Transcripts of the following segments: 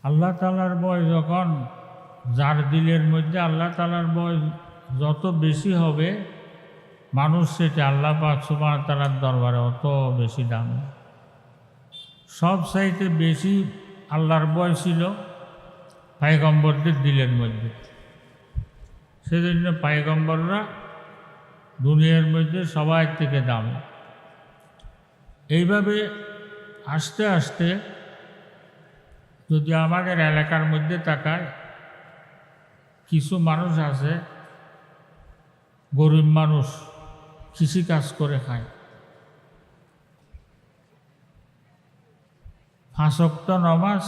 আল্লাহ তাআলার ভয় যখন যার দিলের মধ্যে আল্লাহ তাআলার ভয় যত বেশি হবে, মানুষ সেটা আল্লাহ পাক সুবহানাহু ওয়া তাআলার দরবারে অত বেশি দামি। সব চাইতে বেশি আল্লাহর ভয় ছিল পয়গম্বরদের দিলের মধ্যে। সেজন্য পয়গম্বররা দুনিয়ার মধ্যে সবাই থেকে দামি। এইভাবে আস্তে আস্তে যদি আমাদের এলাকার মধ্যে তাকায়, কিছু মানুষ আছে গরিব মানুষ, কৃষিকাজ করে খায়, 5 ওয়াক্ত নামাজ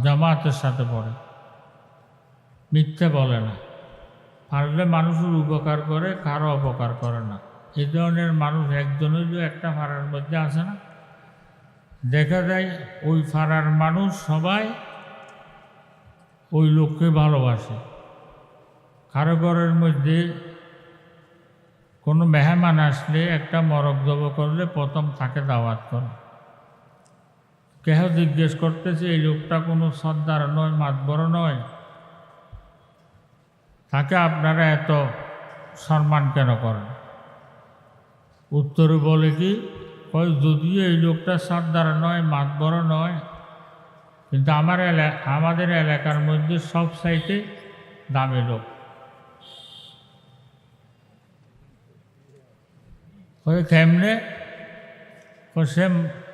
জামাতের সাথে পড়ে, মিথ্যে বলে না, পারলে মানুষের উপকার করে, কারো অপকার করে না। এই ধরনের মানুষ একজন হইলেও একটা পাড়ার মধ্যে আছে না? দেখা যায় ওই পাড়ার মানুষ সবাই ওই লোককে ভালোবাসে। কারো ঘরের মধ্যে কোনো মেহমান আসলে একটা মরক জব করলে প্রথম তাকে দাওয়াত করে। কেহ জিজ্ঞেস করতেছে এই লোকটা কোনো সর্দার নয়, মাতবর নয়, তাকে আপনারা এত সম্মান কেন করেন? উত্তরে বলে কি, যদিও এই লোকটা সর্দার নয়, মাতবর নয়, কিন্তু আমাদের এলাকার মধ্যে সব চাইতে দামি লোক। কেমনে? সে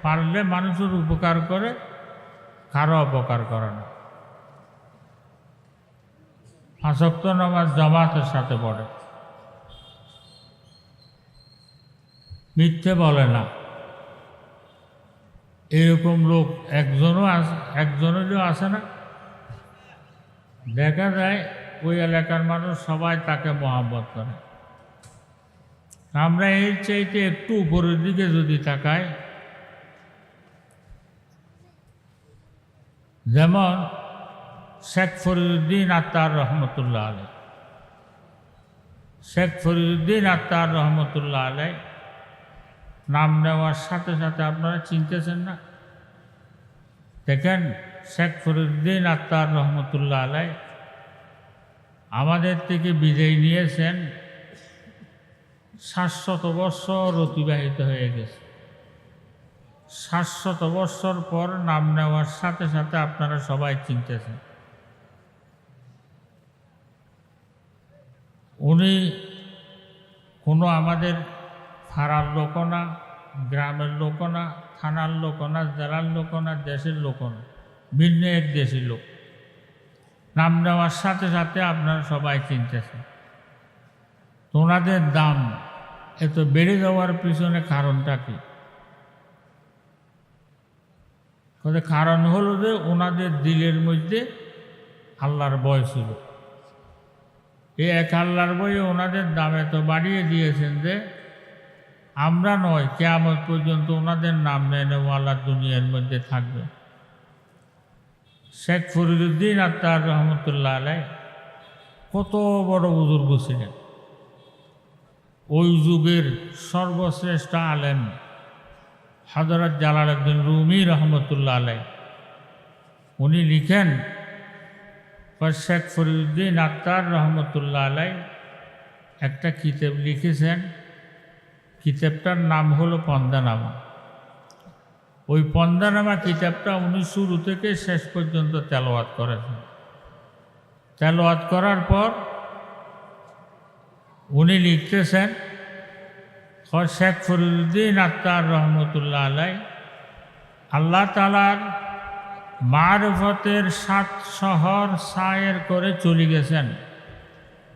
পারলে মানুষের উপকার করে, কারো অপকার করে না, 5 ওয়াক্ত নামাজ জামাতের সাথে পড়ে, মিথ্যে বলে না। এরকম লোক একজনেরও আছে না? দেখা যায় ওই এলাকার মানুষ সবাই তাকে মহব্বত করে। আমরা এর চাইতে একটু উপরের দিকে যদি তাকাই, যেমন শেখ ফরিদুদ্দিন আত্তার রহমতুল্লাহ আলাই। শেখ ফরিদুদ্দিন আত্তার রহমতুল্লাহ আলাই নাম নেওয়ার সাথে সাথে আপনারা চিনতেছেন না? দেখেন, শেখ ফরিদুদ্দিন আত্তার রহমতুল্লাহ আলাই আমাদের থেকে বিদায় নিয়েছেন, 700 বৎসর অতিবাহিত হয়ে গেছে। 700 বৎসর পর নাম নেওয়ার সাথে সাথে আপনারা সবাই চিনতেছেন। উনি কোনো আমাদের পাড়ার লোক না, গ্রামের লোক না, থানার লোক না, জেলার লোক না, দেশের লোক না, ভিন্ন এক দেশের লোক। নাম নেওয়ার সাথে সাথে আপনারা সবাই চিনতেছেন। ওনাদের দাম এত বেড়ে যাওয়ার পিছনে কারণটা কি? কারণ হলো যে ওনাদের দিলের মধ্যে আল্লাহর ভয় ছিল। এই এক আল্লাহর ভয়ে ওনাদের দাম এত বাড়িয়ে দিয়েছেন যে আমরা নয়, কিয়ামত পর্যন্ত ওনাদের নাম নেয় নেব, আল্লাহ দুনিয়ার মধ্যে থাকবে। শেখ ফরিদুদ্দিন আত্তার রহমতুল্লাহ আলাই কত বড় বুজুর্গ ছিলেন। ওই যুগের সর্বশ্রেষ্ঠ আলেম হযরত জালালউদ্দিন রুমি রহমতুল্লাহ আলাই, উনি লিখেন, শেখ ফরিদুদ্দিন আত্তার রহমতুল্লাহ আলাই একটা কিতাব লিখেছেন, কিতাবটার নাম হলো পন্দানামা। ওই পন্দানামা কিতাবটা উনি শুরু থেকে শেষ পর্যন্ত তেলাওয়াত করেছেন। তেলাওয়াত করার পর উনি লিখতেছেন, শেখ ফরিদুদ্দিন আত্তার রহমতুল্লাহ আলাই আল্লাহ তাআলার মারফতের 7 শহর সায়ের করে চলে গেছেন।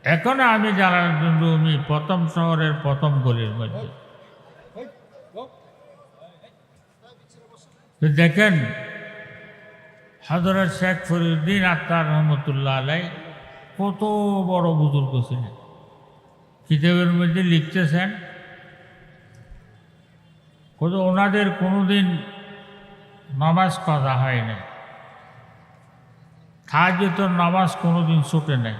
এখন আমি জালালউদ্দিন রুমি প্রথম শহরের প্রথম গলির মধ্যে। দেখেন, হযরত শেখ ফরিদুদ্দিন আত্তার রহমতুল্লাহ আলাই কত বড় বুজুর্গ ছিলেন। কিতাবের মধ্যে লিখতেছেন, ওনাদের কোনোদিন নামাজ কাজা হয় না, তাহাজ্জুদের নামাজ কোনোদিন ছুটে নেই,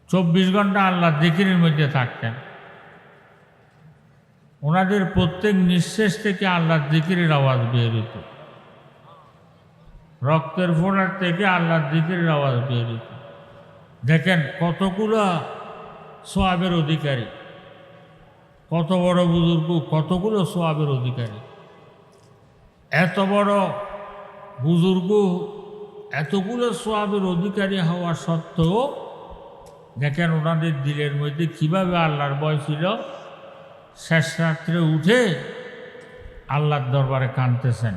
24 ঘন্টা আল্লাহর জিকিরের মধ্যে থাকতেন। ওনাদের প্রত্যেক নিঃশ্বাস থেকে আল্লাহর জিকিরের আওয়াজ বের হতো। রক্তের ফোঁটার থেকে আল্লাহর জিকিরের আওয়াজ বেরিয়েছে। দেখেন কতগুলো সোয়াবের অধিকারী, কত বড় বুজুর্গ, কতগুলো সোয়াবের অধিকারী। এত বড় বুজুর্গ, এতগুলো সোয়াবের অধিকারী হওয়া সত্ত্বেও দেখেন ওনাদের দিলের মধ্যে কীভাবে আল্লাহর ভয় ছিল। শেষ রাত্রে উঠে আল্লাহর দরবারে কাঁদতেছেন।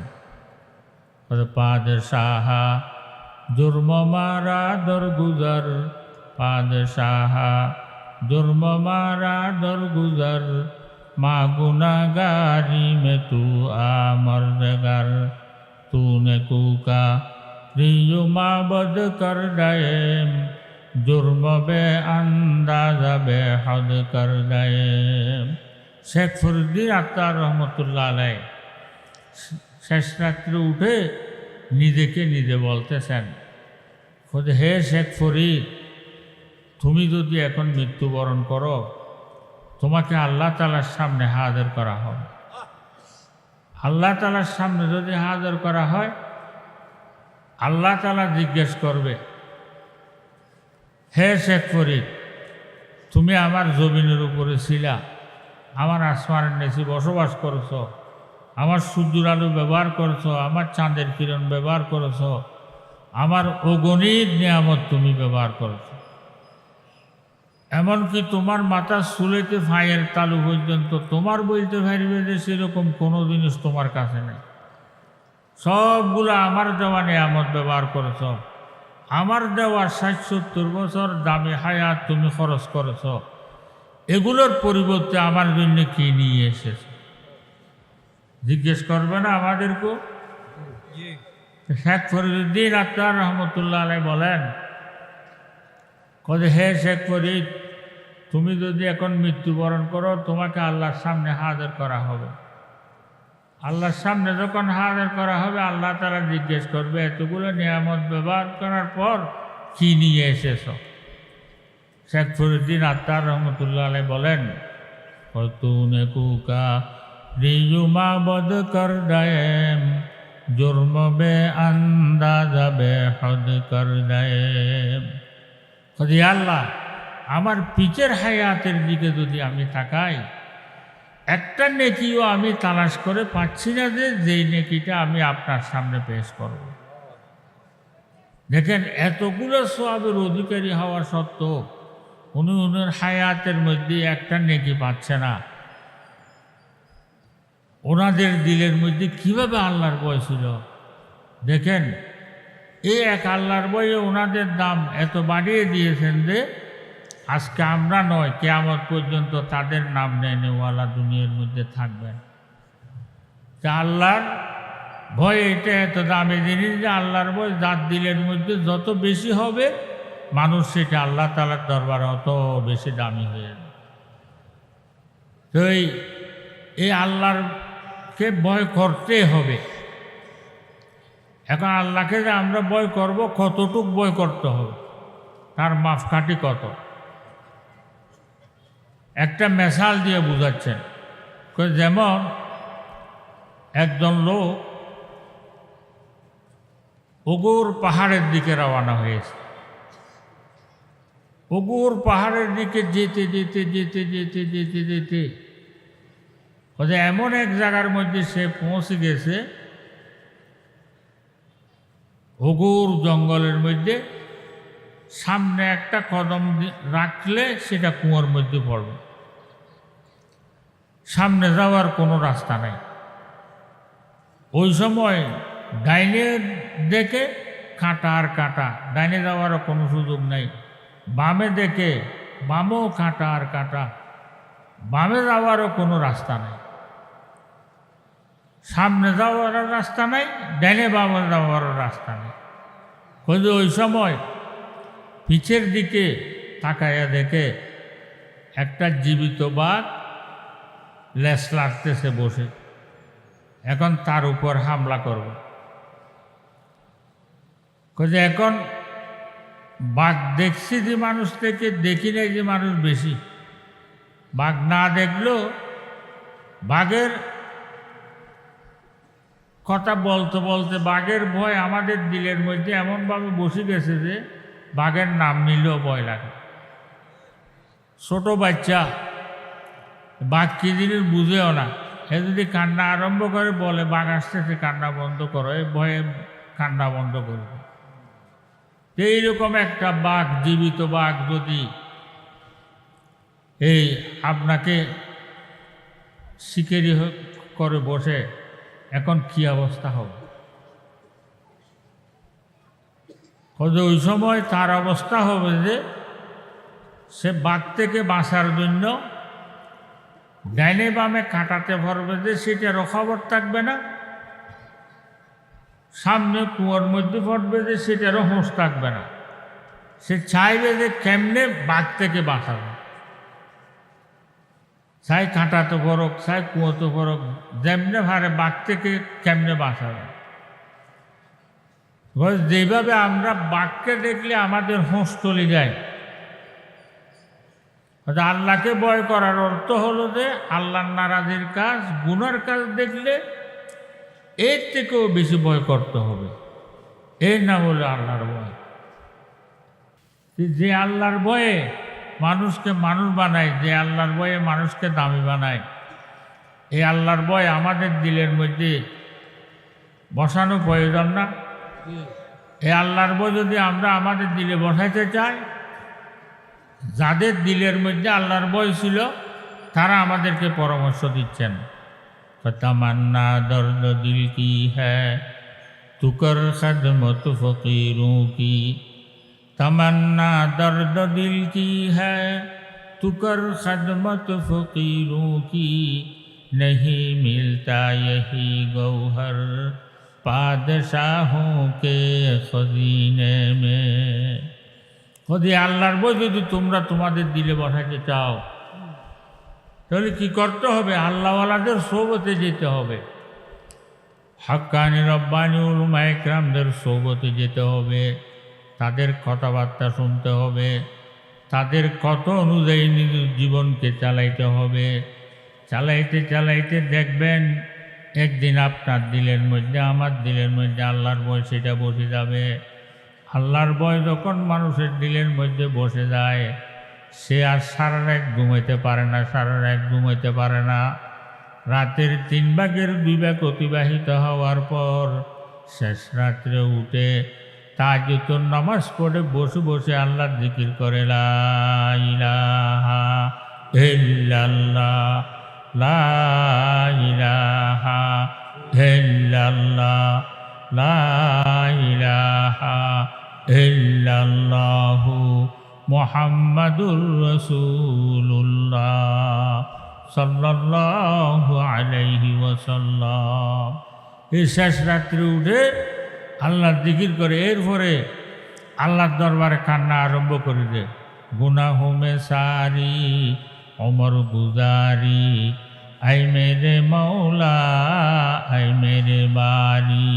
পাদশাহা জুর্ম মারা দরগুজার, পাদশাহা জুর্ম মারা দরগুজার, মা গুনাগারি মে তু আমরদগার, तूने कूका रियु माबद कर दाएम, जुर्म बे अंदाजा बे हद कर दाएम। শেখ ফরিদুদ্দীন আত্মার রহমতুল্লাহ আলাই শেষ রাত্রে উঠে নিজেকে নিজে বলতেছেন, হে শেখ ফরিদ, তুমি যদি এখন মৃত্যুবরণ করো, তোমাকে আল্লাহ তাআলার সামনে হাজির করা হবে। আল্লাহ তাআলার সামনে যদি হাজির করা হয়, আল্লাহ তাআলা জিজ্ঞেস করবে, হে শেখ ফরিদ, তুমি আমার জমিনের উপরে ছিলা, আমার আসমানের নিচে বসবাস করেছ, আমার সূর্যের আলো ব্যবহার করেছ, আমার চাঁদের কিরণ ব্যবহার করেছ, আমার অগণিত নিয়ামত তুমি ব্যবহার করেছ। এমনকি তোমার মাথা চুলেতে ফাঁয়ের তালু পর্যন্ত তোমার বলতে পারবে যে সেরকম কোনো জিনিস তোমার কাছে নেই। সবগুলো আমার দেওয়া নিয়ামত ব্যবহার করেছ, আমার দেওয়া ৬০-৭০ বছর দামি হায়াত তুমি খরচ করেছ, এগুলোর পরিবর্তে আমার জন্য কি নিয়ে এসেছ? জিজ্ঞেস করবে না আমাদেরকেও? শেখ ফরিদুদ্দীন আত্মার রহমতুল্লাহ আলাই বলেন, হে শেখ ফরিদ, তুমি যদি এখন মৃত্যুবরণ করো, তোমাকে আল্লাহর সামনে হাজির করা হবে। আল্লাহর সামনে যখন হাজির করা হবে, আল্লাহ তাআলা জিজ্ঞেস করবে, এতগুলো নিয়ামত ব্যবহার করার পর কি নিয়ে এসেছ? শেখ ফরিদুদ্দীন আত্মার রহমতুল্লাহ আলাই বলেন, তুনে কুকা রিয়ু মাবদ কর দায়েম, জুর্ম বে আন্দাজা বে হদ কর দায়েম। আল্লাহ, আমার পিছের হায়াতের দিকে যদি আমি তাকাই, একটা নেকিও আমি তালাশ করে পাচ্ছি না যে যেই নেকিটা আমি আপনার সামনে পেশ করব। দেখেন এতগুলো সওয়াবের অধিকারী হওয়া সত্ত্বেও উনি ওনার হায়াতের মধ্যে একটা নেকি পাচ্ছে না। ওনাদের দিলের মধ্যে কিভাবে আল্লাহর ভয় ছিল দেখেন। এই এক আল্লাহর ভয়ে ওনাদের দাম এত বাড়িয়ে দিয়েছেন যে আজকে আমরা নয়, কিয়ামত পর্যন্ত তাদের নাম নেওয়ালা দুনিয়ার মধ্যে থাকবেন। তা আল্লাহর ভয় এটা এত দামি জিনিস যে আল্লাহর ভয় যার দিলের মধ্যে যত বেশি হবে, মানুষ সেটা আল্লাহ তাআলার দরবারে অত বেশি দামি হয়ে যাবে। তো এই আল্লাহরকে ভয় করতে হবে। এখন আল্লাহকে যে আমরা ভয় করব, কতটুক ভয় করতে হবে, তার মাপকাঠি কত? একটা মেসাল দিয়ে বুঝাচ্ছেন। যেমন একজন লোক ওগুর পাহাড়ের দিকে রওনা হয়েছে। ওগুর পাহাড়ের দিকে যেতে যেতে যেতে যেতে যেতে যেতে এমন এক জায়গার মধ্যে সে পৌঁছে গেছে, ওগুর জঙ্গলের মধ্যে সামনে একটা কদম রাখলে সেটা কুয়োর মধ্যে পড়বে, সামনে যাওয়ার কোনো রাস্তা নাই। ওই সময় ডাইনে দেখে কাঁটা আর কাঁটা, ডাইনে যাওয়ারও কোনো সুযোগ নাই। বামে দেখে বামও কাঁটা আর কাঁটা, বামে যাওয়ারও কোনো রাস্তা নাই। সামনে যাওয়ারও রাস্তা নাই, ডাইনে বামে যাওয়ারও রাস্তা নেই। ওই সময় পিছের দিকে তাকাইয়া দেখে একটা জীবিত বাঘ লেজ লাড়তেছে বসে, এখন তার উপর হামলা করবে। এখন বাঘ দেখছি যে মানুষ থেকে, দেখি নাই যে মানুষ বেশি। বাঘ না দেখলেও বাঘের কথা বলতে বলতে বাঘের ভয় আমাদের দিলের মধ্যে এমনভাবে বসে গেছে যে বাঘের নাম নিলেও ভয় লাগে। ছোট বাচ্চা বাঘ কি জিনিস বুঝেও না, এ যদি কান্না আরম্ভ করে বলে বাঘ আসতেছে কান্না বন্ধ করো, এই ভয়ে কান্না বন্ধ করবে। এইরকম একটা বাঘ, জীবিত বাঘ যদি এই আপনাকে শিকারি করে বসে, এখন কি অবস্থা হবে? ওই সময় তার অবস্থা হবে যে সে বাঘ থেকে বাঁচার জন্য ডাইনে বামে কাটাতে পারবে যে সেটারও খবর থাকবে না, সামনে কুয়োর মধ্যে পড়বে যে সেটারও হোঁশ থাকবে না। সে চাইবে যে কেমনে বাঘ থেকে বাঁচাবে, চাই কাঁটাতে পড়ুক চাই কুয়োতে পড়ুক, যেমনে ভারে বাঘ থেকে কেমনে বাঁচাবে। যেভাবে আমরা বাঘকে দেখলে আমাদের হোঁশ চলে যায়, আল্লাহকে ভয় করার অর্থ হলো যে আল্লাহর নারাজির কাজ, গুনার কাজ দেখলে এর থেকেও বেশি ভয় করতে হবে। এর নাম হলো আল্লাহর ভয়। যে আল্লাহর ভয়ে মানুষকে মানুষ বানায়, যে আল্লাহর ভয়ে মানুষকে দামি বানায়, এই আল্লাহর ভয় আমাদের দিলের মধ্যে বসানো প্রয়োজন না? এই আল্লাহর ভয় যদি আমরা আমাদের দিলে বসাইতে চাই, যাদের দিলের মধ্যে আল্লাহর ভয় ছিল তারা আমাদেরকে পরামর্শ দিচ্ছেন, तमन्ना दर्द दिल की है तू कर खदमत फ़कीरों की, तमन्ना दर्द दिल की है तू कर खदमत फ़कीरों की, नहीं मिलता यही गौहर बादशाहों के खजीने में। যদি আল্লাহর ভয় যদি তোমরা তোমাদের দিলে বসাইতে চাও, তাহলে কি করতে হবে? আল্লাহওয়ালাদের সোহবতে যেতে হবে, হাক্কানি রব্বানি উলামা ইকরামদের সোহবতে যেতে হবে, তাদের কথাবার্তা শুনতে হবে, তাদের কথা অনুযায়ী নিজ জীবনকে চালাইতে হবে। চালাইতে চালাইতে দেখবেন একদিন আপনার দিলের মধ্যে আমার দিলের মধ্যে আল্লাহর ভয় সেটা বসে যাবে। আল্লাহর ভয় যখন মানুষের দিলের মধ্যে বসে যায়, সে আর সারা রাত ঘুমাইতে পারে না, সারা রাত ঘুমাইতে পারে না। রাতের 3 ভাগের 2 ভাগ অতিবাহিত হওয়ার পর শেষ রাত্রে উঠে তাহাজ্জুদের নামাজ পড়ে বসে বসে আল্লাহর জিকির করে, লা ইলাহা ইল্লাল্লাহ, লা ইলাহা ইল্লাল্লাহ, লা ইলাহা ইল্লাল্লাহু মুহাম্মাদুর রাসূলুল্লাহ সাল্লাল্লাহু আলাইহি ওয়াসাল্লাম। এই শেষ রাত্রে উঠে আল্লাহর জিকির করে, এরপরে আল্লাহর দরবারে কান্না আরম্ভ করে দে, গুনাহ মে সারি ওমর গুজারি, আই মেরে মৌলা আই মেরে বারি,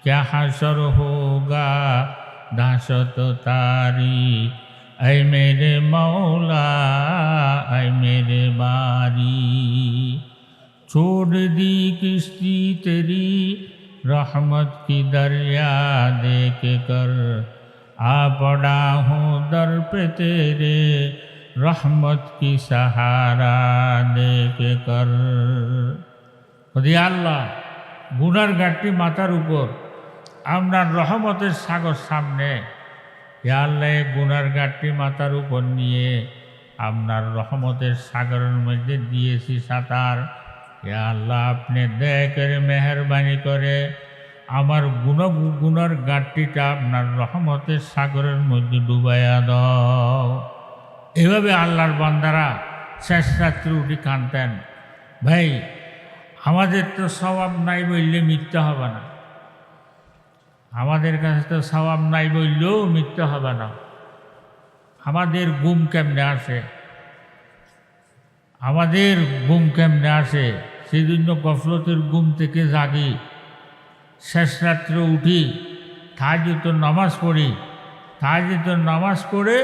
क्या हशर होगा दहशत तारी, ऐ मेरे मौला ऐ मेरे बारी, छोड़ दी किश्ती तेरी रहमत की दरिया देख कर, आ पड़ा हूँ दर पे तेरे रहमत की सहारा देख कर। अल्लाह गुनार घाटटी माथार ऊपर আপনার রহমতের সাগর সামনে, আল্লাহ গুনার ঘাটটি মাথার উপর নিয়ে আপনার রহমতের সাগরের মধ্যে দিয়েছি সাঁতার। আল্লাহ আপনি দয়া করে মেহরবানি করে আমার গুনার ঘাটটিটা আপনার রহমতের সাগরের মধ্যে ডুবাইয়া দাও। এভাবে আল্লাহর বান্দারা শেষ রাত্রে উঠি কাঁদতেন। ভাই, আমাদের তো সওয়াব নাই বললে মিথ্যা হবে না, আমাদের কাছে তো সওয়াব নাই বললেও মিথ্যা হবে না। আমাদের ঘুম কেমনে আসে, আমাদের ঘুম কেমনে আসে, সেই জন্য গফলতের ঘুম থেকে জাগি, শেষ রাত্রে উঠি, তাহাজ্জুদের নামাজ পড়ি, তাহাজ্জুদের নামাজ পড়ে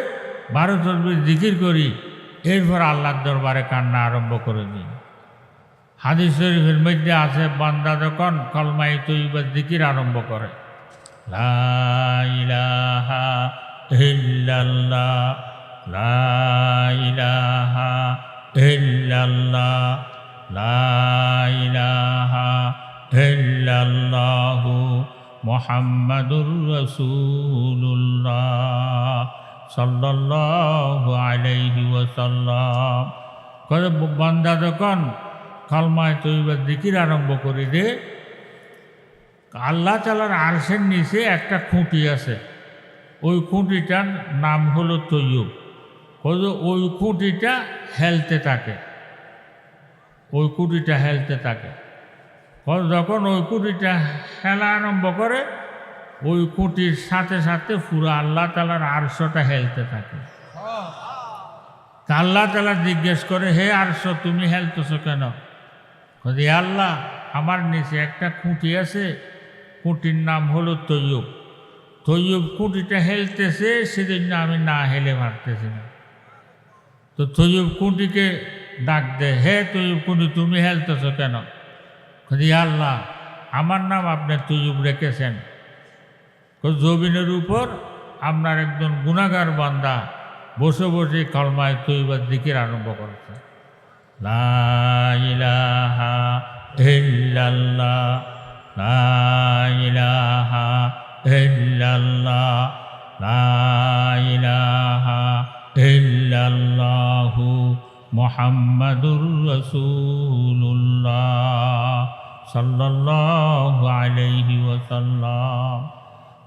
12 তসবিহ জিকির করি, এরপর আল্লাহর দরবারে কান্না আরম্ভ করে দিই। হাদিস শরীফের মধ্যে আছে বান্দা যখন কলমায়ে তৈয়্যিবার জিকির আরম্ভ করে, লা ইলাহা ইল্লাল্লাহ, লা ইলাহা ইল্লাল্লাহ, লা ইলাহা ইল্লাল্লাহু মুহাম্মাদুর রাসূলুল্লাহ সাল্লাল্লাহু আলাইহি ওয়াসাল্লাম। কবে বান্দা যখন কালমায়ে তৈয়্যিবার জিকির আরম্ভ করে দে, আল্লাহ তাআলার আরশের নিচে একটা খুঁটি আছে, ওই খুঁটিটার নাম হলো তৈয়্যিব। ওই খুঁটিটা হেলতে থাকে, ওই খুঁটিটা হেলতে থাকে। যখন ওই খুঁটিটা হেলা আরম্ভ করে, ওই খুঁটির সাথে সাথে পুরো আল্লাহ তাআলার আরশটা হেলতে থাকে। তা আল্লাহ তাআলা জিজ্ঞেস করে, হে আরশ তুমি হেলতেছো কেন? হে আল্লাহ, আমার নিচে একটা খুঁটি আছে, খুঁটির নাম হলো তৈয়্যিব। তৈয়্যিব খুঁটিটা হেলতেছে, সেজন্য আমি না হেলে পারতেছি না। তো তৈয়্যিব খুঁটিকে ডাক দে, হে তৈয়্যিব খুঁটি তুমি হেলতেছো কেন? হে আল্লাহ, আমার নাম আপনি তৈয়্যিব রেখেছেন, জমিনের উপর আপনার একজন গুনাহগার বান্দা বসে বসে কালমায়ে তৈয়্যিবার জিকির আরম্ভ করেছে, লা ইলাহা ইল্লাল্লাহ, লা ইলাহা ইল্লাল্লাহ, লা ইলাহা ইল্লাল্লাহু মুহাম্মাদুর রাসূলুল্লাহ সাল্লাল্লাহু আলাইহি ওয়াসাল্লাম।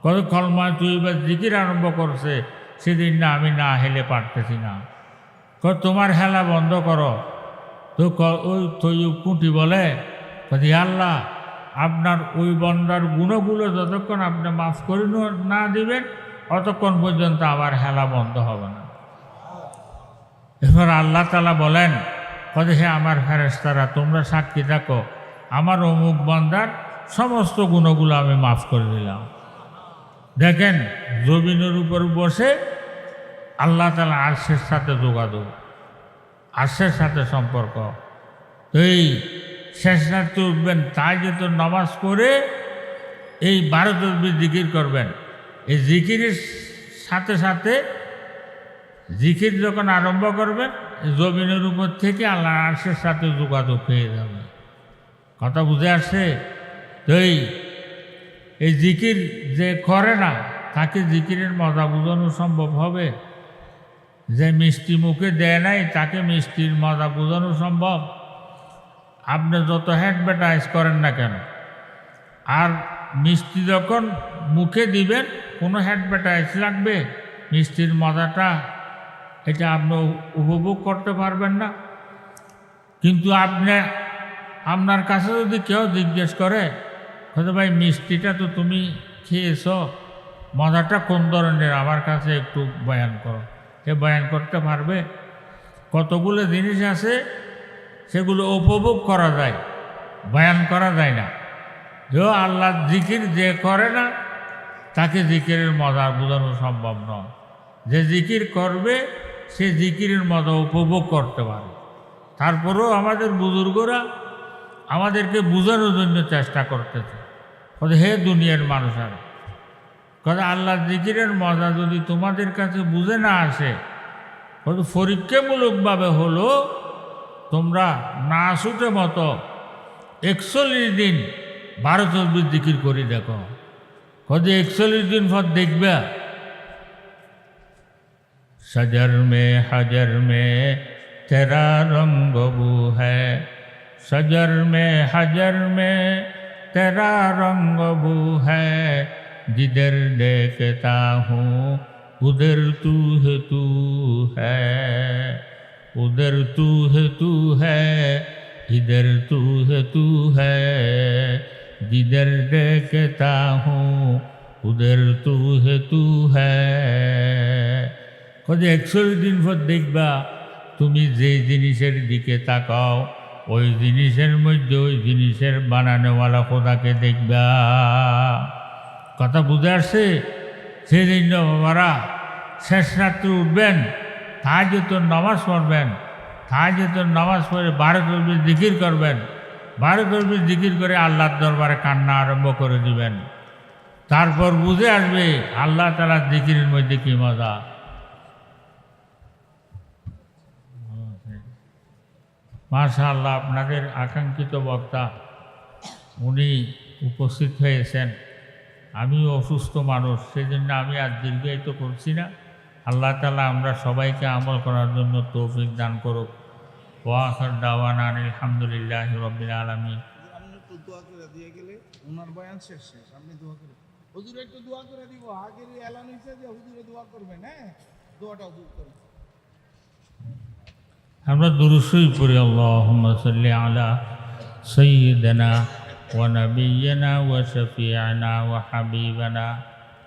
কত কালমায়ে তৈয়্যিবার জিকির আরম্ভ করছে, সেদিন না আমি না হেলে পারতেছি না। তোমার হেলা বন্ধ করো। তো ওই তৈয়্যিব খুঁটি বলে, আল্লাহ আপনার ওই বন্দার গুণগুলো যতক্ষণ আপনি মাফ করে না দিবেন, অতক্ষণ পর্যন্ত আমার হেলা বন্ধ হবে না। এবার আল্লাহ তাআলা বলেন, হে আমার ফেরেশতারা তোমরা সাক্ষী থাকো, আমার অমুক বান্দার সমস্ত গুণগুলো আমি মাফ করে দিলাম। দেখেন জমিনের উপর বসে আল্লাহ তাআলা আরশের সাথে যোগাযোগ, আরশের সাথে সম্পর্ক। এই শেষ রাতে উঠবেন, তাহাজ্জুদের নামাজ পড়ে এই 12 তাসবিহ জিকির করবেন। এই জিকিরের সাথে সাথে জিকির যখন আরম্ভ করবেন, জমিনের উপর থেকে আল্লাহ আরশের সাথে যোগাযোগ হয়ে যাবে। কথা বুঝে আসছে? তো এই জিকির যে করে না, তাকে জিকিরের মজা বোঝানো সম্ভব হবে? যে মিষ্টি মুখে দেয় নাই, তাকে মিষ্টির মজা বোঝানো সম্ভব? আপনি যত অ্যাডভার্টাইজ করেন না কেন, আর মিষ্টি যখন মুখে দিবেন, কোনো অ্যাডভার্টাইজ লাগবে? মিষ্টির মজাটা এটা আপনি উপভোগ করতে পারবেন না। কিন্তু আপনার কাছে যদি কেউ জিজ্ঞেস করে, ভাই মিষ্টিটা তো তুমি খেয়েছ, মজাটা কোন ধরনের, আমার কাছে একটু বয়ান করো। সে বয়ান করতে পারবে? কতগুলো জিনিস আছে সেগুলো উপভোগ করা যায়, বয়ান করা যায় না। যে আল্লাহর জিকির যে করে না, তাকে জিকিরের মজা বোঝানো সম্ভব নয়। যে জিকির করবে সে জিকিরের মজা উপভোগ করতে পারে। তারপরেও আমাদের বুজুর্গরা আমাদেরকে বোঝানোর জন্য চেষ্টা করতেছে, হে দুনিয়ার মানুষেরা, কথা আল্লাহর জিকিরের মজা যদি তোমাদের কাছে বুঝে না আসে, পরীক্ষামূলকভাবে হলো তোমরা না ছুটে মতো 41 দিন 12 তাসবিহ জিকির করে দেখো। 41 দিন পর দেখবে सजर में हजर में तेरा रंग बू है, सजर में हजर में तेरा रंग बू है, जिधर देखता हूँ उधर तू है, उधर तू है, इधर तू है, जिधर देखता हूँ उधर तू है। 41 দিন পর দেখবা তুমি যে জিনিসের দিকে তাকাও, ওই জিনিসের মধ্যে ওই জিনিসের বানানোওয়ালা খোদাকে দেখবা। কথা বুঝে আসছে? সেজন্য বাবারা শেষ রাত্রে উঠবেন, তাহাজ্জুদের নামাজ পড়বেন, তাহাজ্জুদের নামাজ পড়ে 12 তাসবিহ জিকির করবেন, বারে তসবিহ জিকির করে আল্লাহর দরবারে কান্না আরম্ভ করে দিবেন। তারপর বুঝে আসবে আল্লাহ তাআলার জিকিরের মধ্যে কি মজা। মাশাআল্লাহ, আপনাদের আকাঙ্ক্ষিত বক্তা উনি উপস্থিত হয়েছেন। আমি অসুস্থ মানুষ, সেজন্য আমি আর দীর্ঘায়িত করছি না। আল্লাহ তাআলা আমরা সবাইকে আমল করার জন্য তৌফিক দান করুক। ওয়া আখির দাওয়ানা আলহামদুলিল্লাহি রাব্বিল আলামিন। আপনি একটু দোয়া করে দিয়ে গেলে ওনার বয়ান শেষ আপনি দোয়া করে হুজুর একটু দোয়া করে দিব। আগের এলান হয়েছে যে হুজুরে দোয়া করবেন, হ্যাঁ, দোয়াটাও দূর করুন। আমরা দুরূদ শরীফ পড়ি। আল্লাহুম্মা সাল্লি আলা সাইয়্যিদিনা ওয়া নাবিয়্যিনা ওয়া শাফি'িনা ওয়া হাবিবানা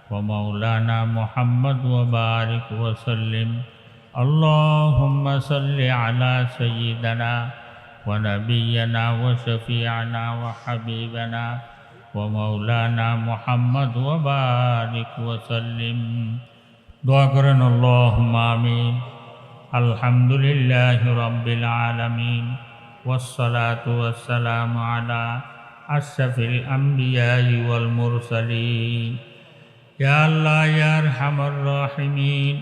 ওয়া মাওলানা মুহাম্মদ ওয়া বারিক ওয়া সাল্লিম। আল্লাহুম্মা সাল্লি আলা সাইয়্যিদিনা ওয়া নাবিয়্যিনা ওয়া শাফি'িনা ওয়া হাবিবানা ওয়া মাওলানা মুহাম্মদ ওয়া বারিক ওয়া সাল্লিম। দোয়া করেন আল্লাহুম্মা আমিন। আলহামদুলিল্লাহি রাব্বিল আলামিন ওয়াসসালাতু ওয়াসসালামু আলা আশরাফিল আমবিয়াই ওয়াল মুরসালিন। ইয়া আল্লাহ ইয়া আরহামার রাহিমিন,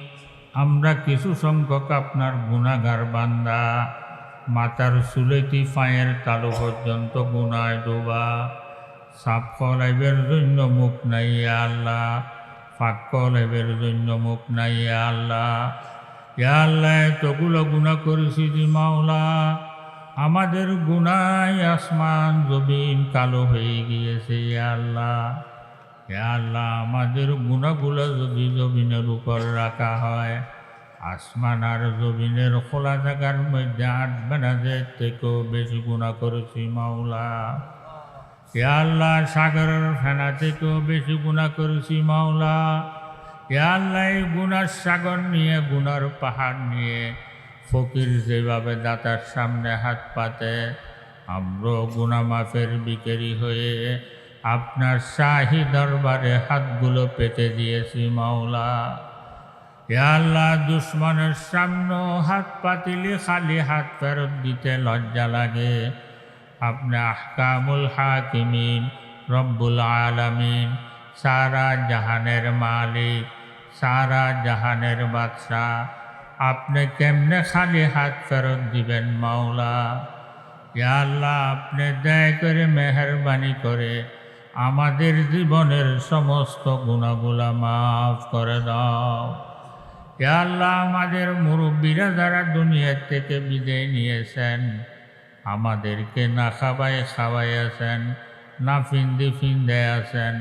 আমরা কিছু সংখ্যক আপনার গুনাহগার বান্দা, মাথার চুলেটি পায়ের তালু পর্যন্ত গুনায় ডোবা। সাফ কলাইবের জন্য মুখ নাই ইয়া আল্লাহ, ফাঁক কলাইবের জন্য মুখ নাই ইয়া আল্লাহ। ইয়া আল্লাহ, এতগুলো গুনাহ করেছি যে মাওলা, আমাদের গুনায় আসমান জমিন কালো হয়ে গিয়েছে ইয়া আল্লাহ। ইয়া আল্লাহ, আমাদের গুনাহগুলো যদি জমিনের উপর রাখা হয়, আসমান আর জমিনের খোলা জায়গার মধ্যে 8 বেনাজের থেকেও বেশি গুনাহ করেছি মাওলা। ইয়া আল্লাহ, সাগরের ফেনা থেকেও বেশি গুনাহ করেছি মাওলা। ইয়া আল্লাহ, এই গুনার সাগর নিয়ে, গুনার পাহাড় নিয়ে ফকির যেভাবে দাতার সামনে হাত পাতে, আমরাও গুনাহ মাফের বিকেরি হয়ে আপনার শাহী দরবারে হাতগুলো পেতে দিয়েছি মাওলা। ইয়া আল্লাহ, দুশ্মনের সামনে হাত পাতিলে খালি হাত ফেরত দিতে লজ্জা লাগে। আপনি আহকামুল হাকিমিন, রব্বুল আলামিন, সারা জাহানের মালিক, সারা জাহানের বাদশাহ, আপনি কেমনে খালি হাত ফেরত দিবেন মাওলা। ইয়া আল্লাহ, আপনি দয়া করে মেহেরবানি করে আমাদের জীবনের সমস্ত গুনাহগুলা মাফ করে দাও। ইয়া আল্লাহ, আমাদের মুরব্বীরা যারা দুনিয়ার থেকে বিদায় নিয়েছেন, আমাদেরকে না খাওয়াইয়াছেন, না ফিন্দে আছেন,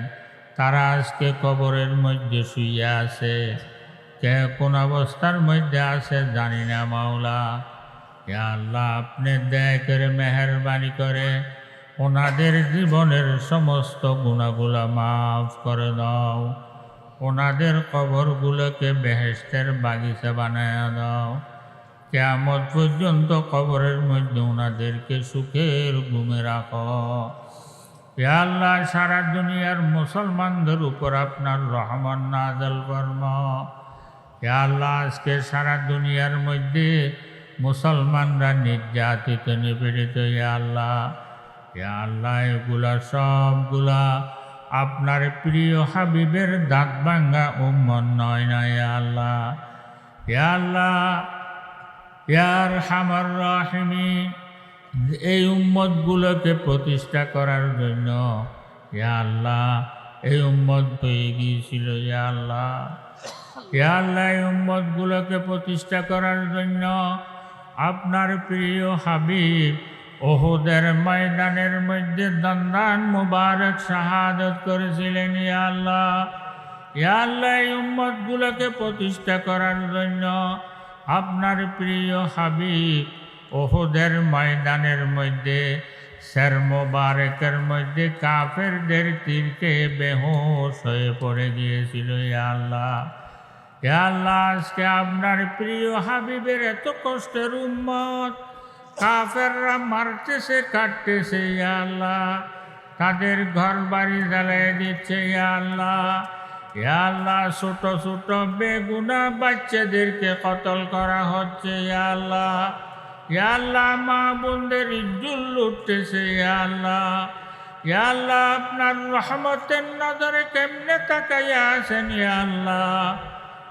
তারা আজকে কবরের মধ্যে শুইয়া আছে। কে কোন অবস্থার মধ্যে আছে জানি না মাওলা। ইয়া আল্লাহ, আপনি দয়া করে মেহেরবানি করে ওনাদের জীবনের সমস্ত গুনাহগুলা মাফ করে দাও। ওনাদের কবরগুলোকে বেহেশতের বাগিচা বানায় দাও। কিয়ামত পর্যন্ত কবরের মধ্যে ওনাদেরকে সুখের ঘুমে রাখো। ইয়া আল্লাহ, সারা দুনিয়ার মুসলমানদের উপর আপনার রহমত নাযিল ফরমাও। ইয়া আল্লাহ, আজকে সারা দুনিয়ার মধ্যে মুসলমানরা নির্যাতিত নিপীড়িত। ইয়া আল্লাহ, এগুলা সবগুলা আপনার প্রিয় হাবিবের দাঁত ভাঙ্গা উম্মত নয় না। ইয়া আল্লাহ, ইয়া আরহামার রাহিমিন, এই উম্মতগুলোকে প্রতিষ্ঠা করার জন্য ইয়া আল্লাহ এই উম্মত হয়ে গিয়েছিল। ইয়া আল্লাহ, এই উম্মতগুলোকে প্রতিষ্ঠা করার জন্য আপনার প্রিয় হাবিব ওহুদের ময়দানের মধ্যে দন্দান মুবারক শাহাদত করেছিলেন। ইয়া আল্লাহ, এই উম্মতগুলোকে প্রতিষ্ঠা করার জন্য আপনার প্রিয় হাবিব ওহুদের ময়দানের মধ্যে সের মোবারকের মধ্যে কাফেরদের তীরকে বেহুশ হয়ে পড়ে গিয়েছিল। ইয়া আল্লাহ, আজকে আপনার প্রিয় হাবিবের এত কষ্টের উম্মত কাফেররা মারতেছে, কাটতেছে। ইয়া আল্লাহ, তাদের ঘর বাড়ি জ্বালিয়ে দিচ্ছে। ইয়া আল্লাহ, ছোট ছোট বেগুনা বাচ্চাদেরকে কতল করা হচ্ছে। ইয়া ইয়া আল্লাহ মা বোনদের ইজ্জত লুটতেছে ইয়া আল্লাহ। ইয়া আল্লাহ আপনার রহমতের নজরে কেমনে তাকাইয়া আছেন ইয়া আল্লাহ।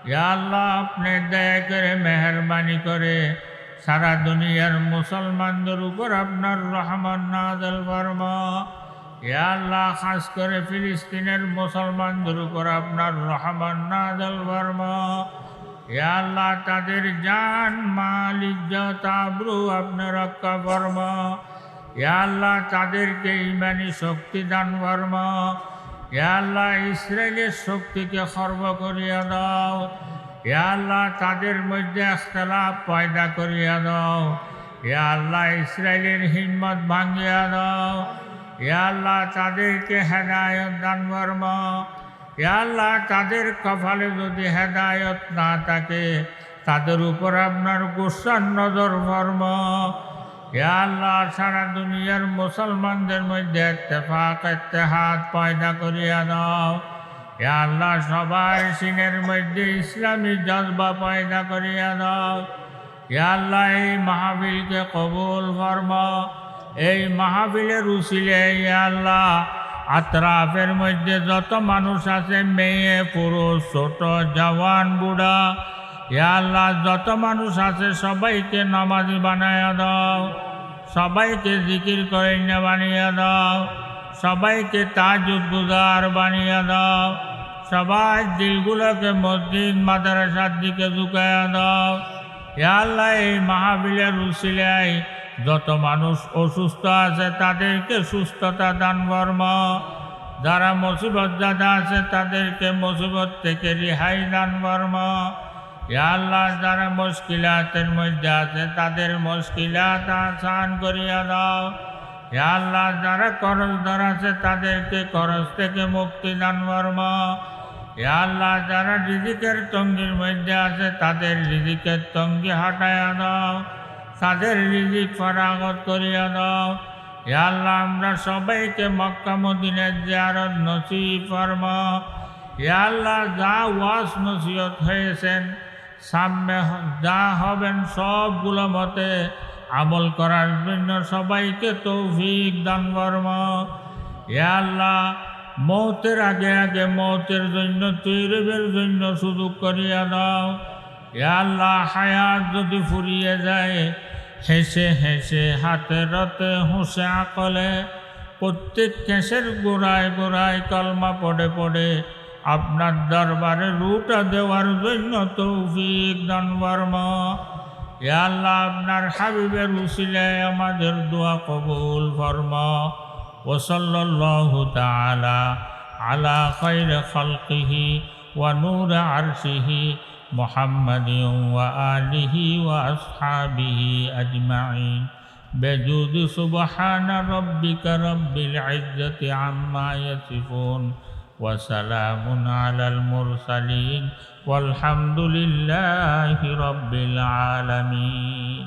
ইয়া আল্লাহ আপনি দয়া করে মেহরবানি করে সারা দুনিয়ার মুসলমানদের উপর আপনার রহমত নাযিল ফরমা। ইয়া আল্লাহ খাস করে ফিলিস্তিনের মুসলমানদের উপর আপনার রহমত নাযিল ফরমা। ইয়া আল্লাহ তাদের জান মাল ইজ্জত আবরু আপনি রক্ষা ফরমা। ইয়া আল্লাহ তাদেরকে ঈমানি শক্তি দান ফরমা। ইয়া আল্লাহ ইসরায়েলের শক্তিকে খর্ব করিয়া দাও। ইয়া আল্লাহ তাদের মধ্যে ইখতিলাফ পয়দা করিয়া দাও। ইয়া আল্লাহ ইসরায়েলের হিম্মত ভাঙিয়া দাও। ইয়া আল্লাহ তাদেরকে হেদায়েত দান ফরমা। ইয়া আল্লাহ তাদের কপালে যদি হেদায়েত না থাকে তাদের উপর আপনার গুসার নজর ফরমা। ইয়া আল্লাহ সারা দুনিয়ার মুসলমানদের মধ্যে ইত্তেফাক ইত্তেহাদ পয়দা করিয়া দাও। ইয়া আল্লাহ সবার সিনের মধ্যে ইসলামী জজবা পয়দা করিয়া দাও। ইয়া আল্লাহ এই মাহফিলকে কবুল ফরমা। এই মাহফিলের উসিলে ইয়া আল্লাহ আতরাফের মধ্যে যত মানুষ আছে মেয়ে পুরুষ ছোট জওয়ান বুড়া ইয়া আল্লাহ যত মানুষ আছে সবাইকে নামাজি বানায়া দাও। সবাইকে জিকির করে বানিয়ে দাও। সবাইকে তাহাজ্জুদ গুজার বানিয়ে দাও। সবাই দিলগুলোকে মসজিদ মাদ্রাসার দিকে ঝুঁকায়া দাও। ইয়া আল্লাহ এই মাহফিলের উসিলায় যত মানুষ অসুস্থ আছে তাদেরকে সুস্থতা দান ফরমা। যারা মুসিবত জাদা আছে তাদেরকে মুসিবত থেকে রেহাই দান ফরমা। ইয়া আল্লাহ যারা মুশকিলাতের মধ্যে আছে তাদের মুশকিলাত আসান করিয়া দাও। ইয়া আল্লাহ যারা কর্জদার আছে তাদেরকে কর্জ থেকে মুক্তি দান ফরমা। ইয়া আল্লাহ যারা রিজিকের তঙ্গির মধ্যে আছে তাদের রিজিকের তঙ্গি হাটায়া দাও। তাদের রিজিক ফরাগত করিয়া দাও। ইয়া আল্লাহ আমরা সবাইকে মক্কা মদিনার জিয়ারত নসিব ফরমা। ইয়া আল্লাহ যা ওয়াজ নসিহত হয়েছেন সামনে যা হবেন সবগুলো মতে আমল করার জন্য সবাইকে তৌফিক দান ফরমা। ইয়া আল্লাহ মৌতের আগে আগে মৌতের জন্য তৈরিবের জন্য সুযোগ করিয়া দাও। ইয়া আল্লাহ হায়াত যদি ফুরিয়ে যায় হেসে হেসে হাতে রতে হুঁসে আকলে প্রত্যেক কেশের গোড়ায় গোড়ায় কলমা পড়ে পড়ে আপনার দরবারে রুটা দেওয়ার জন্য তৌফিক দান ফরমা। ইয়া আল্লাহ আপনার হাবিবের উসিলায় আমাদের দোয়া কবুল ফরমা। ওয়া সাল্লাল্লাহু তাআলা আলা খায়রি খালকিহি ওয়া নূর আরশিহি মুহাম্মাদিন ওয়া আলিহি ওয়া আসহাবিহি আজমাইন বিজুদি সুবহানা রাব্বিকা রাব্বিল ইজ্জাতি আম্মা ইয়াসিফুন ওয়া সালামুন আলাল মুরসালিন ওয়ালহামদুলিল্লাহি রাব্বিল আলামিন।